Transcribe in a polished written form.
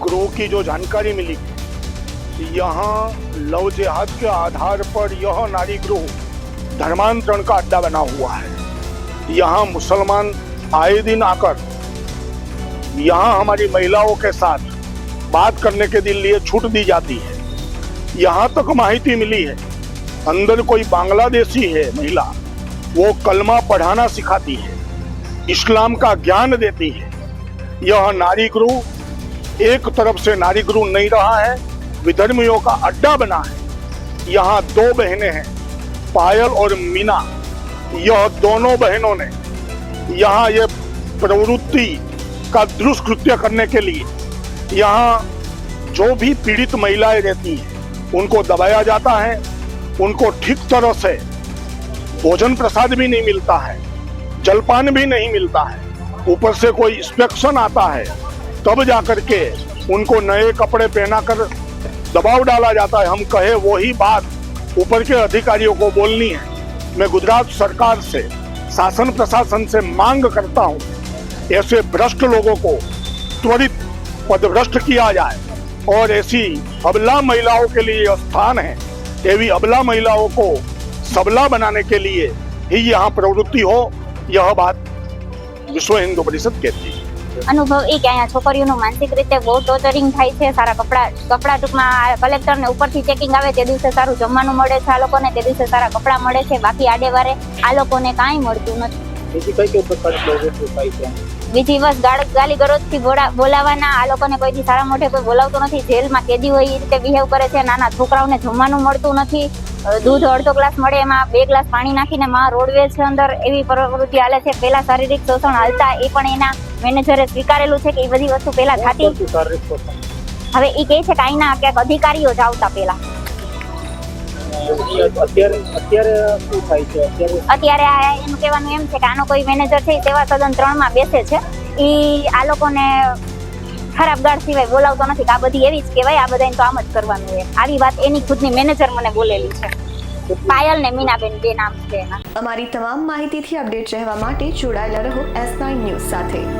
गृह की जो जानकारी मिली, यहाँ लव जिहाद के आधार पर यह नारी गृह धर्मांतरण का अड्डा बना हुआ है। यहाँ मुसलमान आए दिन आकर यहाँ हमारी महिलाओं के साथ बात करने के लिए छूट दी जाती है। यहाँ तक माहिती मिली है, अंदर कोई बांग्लादेशी है महिला, वो कलमा पढ़ाना सिखाती है, इस्लाम का ज्ञान देती है। यह नारी गृह एक तरफ से नारी गृह नहीं रहा है, विधर्मियों का अड्डा बना है। यहाँ दो बहनें हैं, पायल और मीना। यह दोनों बहनों ने यहाँ ये प्रवृत्ति का दुष्कृत्य करने के लिए यहाँ जो भी पीड़ित महिलाएं रहती हैं उनको दबाया जाता है, उनको ठीक तरह से भोजन प्रसाद भी नहीं मिलता है, जलपान भी नहीं मिलता है, ऊपर से कोई इंस्पेक्शन आता है तब जाकर के उनको नए कपड़े पहनाकर दबाव डाला जाता है। हम कहे वही बात ऊपर के अधिकारियों को बोलनी है। मैं गुजरात सरकार से, शासन प्रशासन से मांग करता हूँ, ऐसे भ्रष्ट लोगों को त्वरित पदभ्रष्ट किया जाए और ऐसी अबला महिलाओं के लिए स्थान है, एवी अबला महिलाओं को सबला बनाने के लिए ही यहाँ प्रवृत्ति हो, यह बात विश्व हिंदू परिषद कहती है। अनुभव એ કે અહીંયા છોકરીઓનું માનસિક રીતે બહુ ટોર્ચરિંગ થાય છે। સારા કપડા ટૂંકમાં કલેક્ટરને ઉપરથી ચેકિંગ આવે તે દિવસે સારું જમવાનું મળે છે આ લોકોને, તે દિવસે સારા કપડા મળે છે, બાકી આડેવારે આ લોકોને કાંઈ મળતું નથી। બીજી કઈ પ્રકારની પ્રવૃત્તિ થાય છે? બીજી બસ ગાલી ગરોજથી બોલાવાના, આ લોકોને કોઈથી સારા મોઢે કોઈ બોલાવતો નથી, જેલમાં કેદી હોય એ રીતે બિહેવ કરે છે, નાના છોકરાઓને જમવાનું મળતું નથી, दूध अर्धो ग्लास मळे एमां 2 ग्लास पाणी नाखीने मां रोडवेज अंदर एवी प्रवृत्ति हाले छे। पहेला शारीरिक शोषण हालता ए पण एना मेनेजरे स्वीकारेलुं छे के ए बधी वस्तु पहेला थाती। हवे ए कहे छे के आईना क्यांक अधिकारीओ ज आवता पहेला। અત્યારે એનું કહેવાનું એમ છે કે આનો કોઈ મેનેજર છે સેવા સદન 3 માં બેસે છે, એ આ લોકોને ખરાબ ગાળ સિવાય બોલાવતો નથી કે આ બધી એવી જ કહેવાય, આ બધાને તો આમ જ કરવાનું હોય। આવી વાત એની ખુદની મેનેજર મને બોલેલી છે। પાયલ ને મીનાબેન બે નામ છે એના। અમારી તમામ માહિતીથી અપડેટ રહેવા માટે જોડાયેલા રહો S9 ન્યૂઝ સાથે।